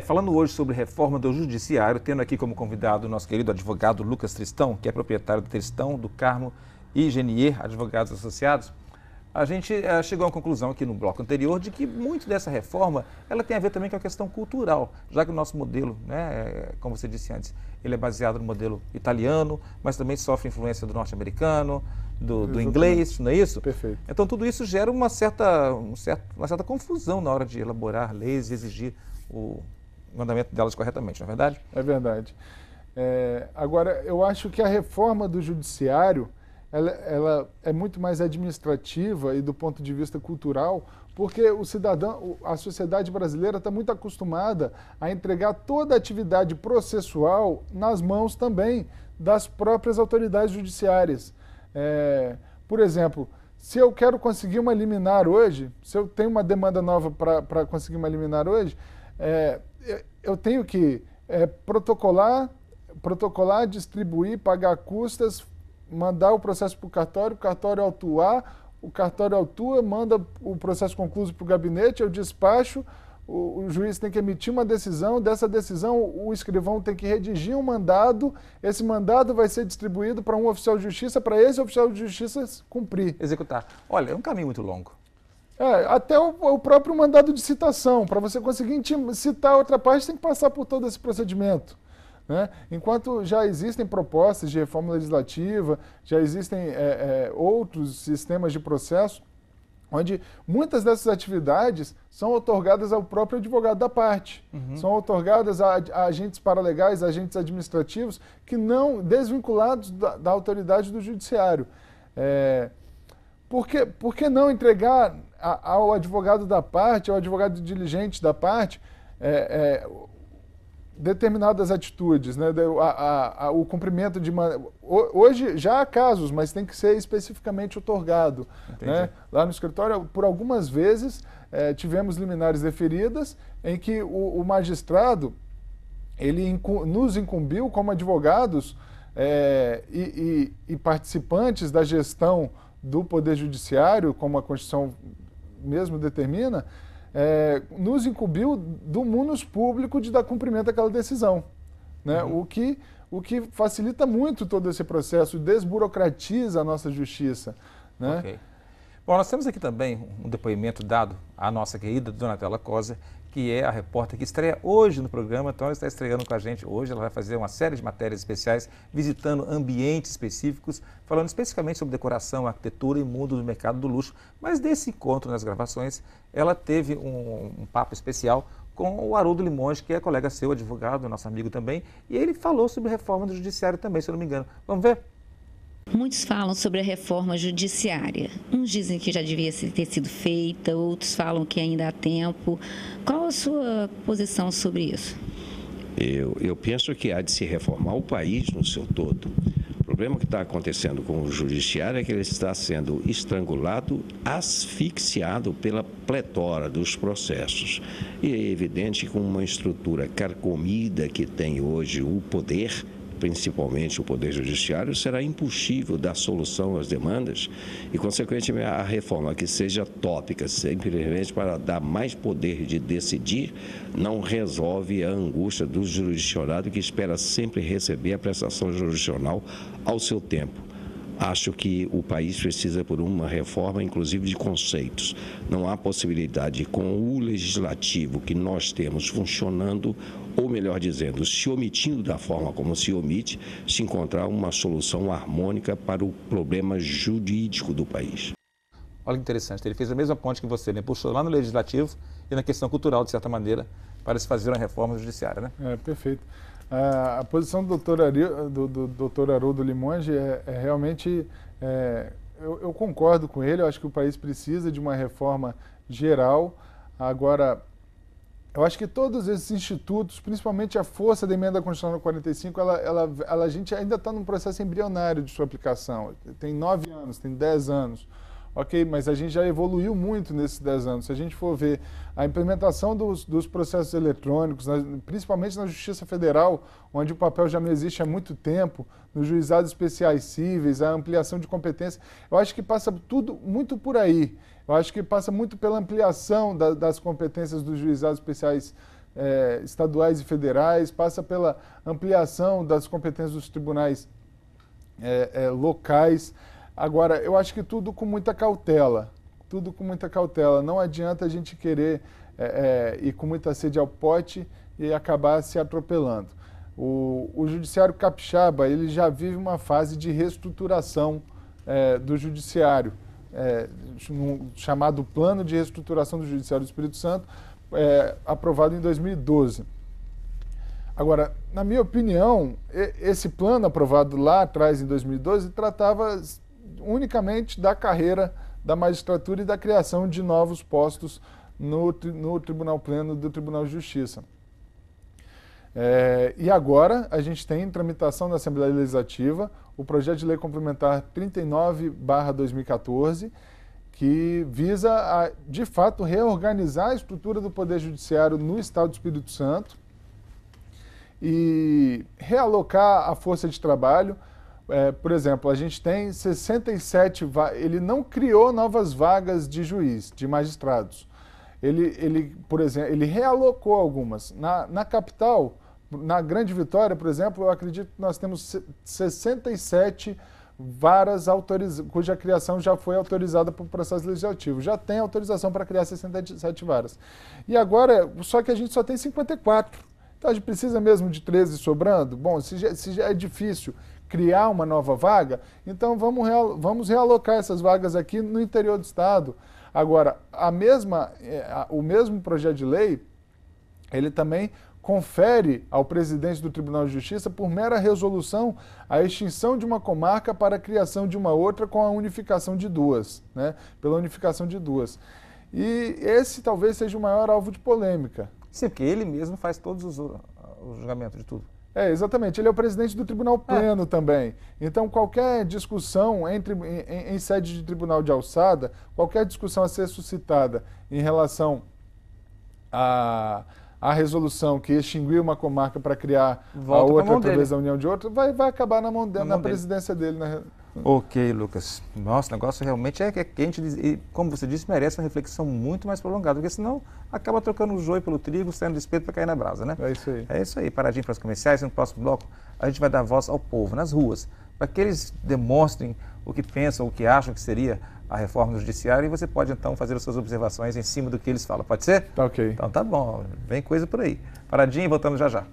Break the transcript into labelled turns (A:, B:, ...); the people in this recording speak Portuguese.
A: Falando hoje sobre reforma do judiciário, tendo aqui como convidado o nosso querido advogado Lucas Tristão, que é proprietário do Tristão, do Carmo e Genier, advogados associados, a gente chegou à conclusão aqui no bloco anterior de que muito dessa reforma ela tem a ver também com a questão cultural, já que o nosso modelo, né, como você disse antes, ele é baseado no modelo italiano, mas também sofre influência do norte-americano, do inglês, não é isso?
B: Perfeito.
A: Então tudo isso gera uma certa confusão na hora de elaborar leis e exigir o mandamento delas corretamente, não é verdade?
B: É verdade. Agora, eu acho que a reforma do judiciário ela é muito mais administrativa e do ponto de vista cultural, porque o cidadão, a sociedade brasileira está muito acostumada a entregar toda a atividade processual nas mãos também das próprias autoridades judiciárias. Por exemplo, se eu quero conseguir uma liminar hoje, se eu tenho uma demanda nova para conseguir uma liminar hoje, eu tenho que protocolar, distribuir, pagar custas, mandar o processo para o cartório autuar, o cartório autua, manda o processo concluído para o gabinete, eu despacho, o juiz tem que emitir uma decisão, dessa decisão o escrivão tem que redigir um mandado, esse mandado vai ser distribuído para um oficial de justiça, para esse oficial de justiça cumprir.
A: Executar. Olha, é um caminho muito longo.
B: Até o próprio mandado de citação, para você conseguir citar outra parte, tem que passar por todo esse procedimento. Né? Enquanto já existem propostas de reforma legislativa, já existem outros sistemas de processo, onde muitas dessas atividades são otorgadas ao próprio advogado da parte, são otorgadas a agentes paralegais, agentes administrativos, que não desvinculados da autoridade do judiciário. Por que não entregar ao advogado da parte, ao advogado diligente da parte, determinadas atitudes, né? O cumprimento de... Hoje já há casos, mas tem que ser especificamente otorgado. Né? Lá no escritório, por algumas vezes, tivemos liminares deferidas em que o magistrado ele nos incumbiu como advogados e participantes da gestão do Poder Judiciário, como a Constituição mesmo determina, nos incumbiu do munus público de dar cumprimento àquela decisão. Né? O que facilita muito todo esse processo, desburocratiza a nossa justiça. Né?
A: Okay. Bom, nós temos aqui também um depoimento dado à nossa querida Donatella Cosa, que é a repórter que estreia hoje no programa, então ela está estreando com a gente hoje, ela vai fazer uma série de matérias especiais, visitando ambientes específicos, falando especificamente sobre decoração, arquitetura e mundo do mercado do luxo, mas desse encontro nas gravações, ela teve um papo especial com o Haroldo Limonge, que é colega seu, advogado, nosso amigo também, e ele falou sobre reforma do judiciário também, se eu não me engano. Vamos ver?
C: Muitos falam sobre a reforma judiciária. Uns dizem que já devia ter sido feita, outros falam que ainda há tempo. Qual a sua posição sobre isso?
D: Eu penso que há de se reformar o país no seu todo. O problema que está acontecendo com o judiciário é que ele está sendo estrangulado, asfixiado pela pletora dos processos. E é evidente que com uma estrutura carcomida que tem hoje o poder, principalmente o Poder Judiciário, será impossível dar solução às demandas e, consequentemente, a reforma que seja tópica, simplesmente para dar mais poder de decidir, não resolve a angústia do jurisdicionado que espera sempre receber a prestação jurisdicional ao seu tempo. Acho que o país precisa por uma reforma, inclusive de conceitos. Não há possibilidade, com o legislativo que nós temos funcionando, ou melhor dizendo, se omitindo da forma como se omite, se encontrar uma solução harmônica para o problema jurídico do país.
A: Olha que interessante, ele fez a mesma ponte que você, né? Puxou lá no legislativo e na questão cultural, de certa maneira, para se fazer uma reforma judiciária, né?
B: Perfeito. A posição do doutor Haroldo Limonge realmente, eu concordo com ele, eu acho que o país precisa de uma reforma geral. Agora, eu acho que todos esses institutos, principalmente a força da emenda constitucional 45, a gente ainda está num processo embrionário de sua aplicação. Tem 9 anos, tem 10 anos. Ok, mas a gente já evoluiu muito nesses 10 anos. Se a gente for ver a implementação dos processos eletrônicos, principalmente na Justiça Federal, onde o papel já não existe há muito tempo, nos juizados especiais cíveis, a ampliação de competência, eu acho que passa tudo muito por aí. Eu acho que passa muito pela ampliação das competências dos juizados especiais estaduais e federais, passa pela ampliação das competências dos tribunais locais. Agora, eu acho que tudo com muita cautela, Não adianta a gente querer ir com muita sede ao pote e acabar se atropelando. O judiciário capixaba, ele já vive uma fase de reestruturação do judiciário, chamado Plano de Reestruturação do Judiciário do Espírito Santo, aprovado em 2012. Agora, na minha opinião, esse plano aprovado lá atrás, em 2012, tratava unicamente da carreira da magistratura e da criação de novos postos no Tribunal Pleno do Tribunal de Justiça. E agora a gente tem em tramitação na Assembleia Legislativa o projeto de lei complementar 39/2014, que visa, de fato, reorganizar a estrutura do Poder Judiciário no Estado do Espírito Santo e realocar a força de trabalho. Por exemplo, a gente tem 67 ele não criou novas vagas de juiz, de magistrados. Por exemplo, ele realocou algumas. Na capital, na Grande Vitória, por exemplo, eu acredito que nós temos 67 varas cuja criação já foi autorizada por processo legislativo. Já tem autorização para criar 67 varas. E agora, só que a gente só tem 54. Então a gente precisa mesmo de 13 sobrando? Bom, se já é difícil criar uma nova vaga, então vamos realocar essas vagas aqui no interior do estado. Agora, o mesmo projeto de lei, ele também confere ao presidente do Tribunal de Justiça, por mera resolução, a extinção de uma comarca para a criação de uma outra com a unificação de duas, pela unificação de duas. E esse talvez seja o maior alvo de polêmica.
A: Sim, porque ele mesmo faz todos os julgamentos de tudo.
B: Exatamente. Ele é o presidente do Tribunal Pleno também. Então, qualquer discussão em sede de tribunal de alçada, qualquer discussão a ser suscitada em relação a resolução que extinguiu uma comarca para criar a outra através da união de outra, vai acabar na presidência dele.
A: Ok, Lucas. Nossa, o negócio realmente é quente e, como você disse, merece uma reflexão muito mais prolongada, porque senão acaba trocando o joio pelo trigo, saindo do espeto para cair na brasa, né?
B: É isso aí.
A: É isso aí. Paradinho para os comerciais. No próximo bloco, a gente vai dar voz ao povo, nas ruas, para que eles demonstrem o que pensam, o que acham que seria a reforma do judiciário, e você pode, então, fazer as suas observações em cima do que eles falam. Pode ser?
B: Tá ok.
A: Então tá bom. Vem coisa por aí. Paradinho e voltamos já já.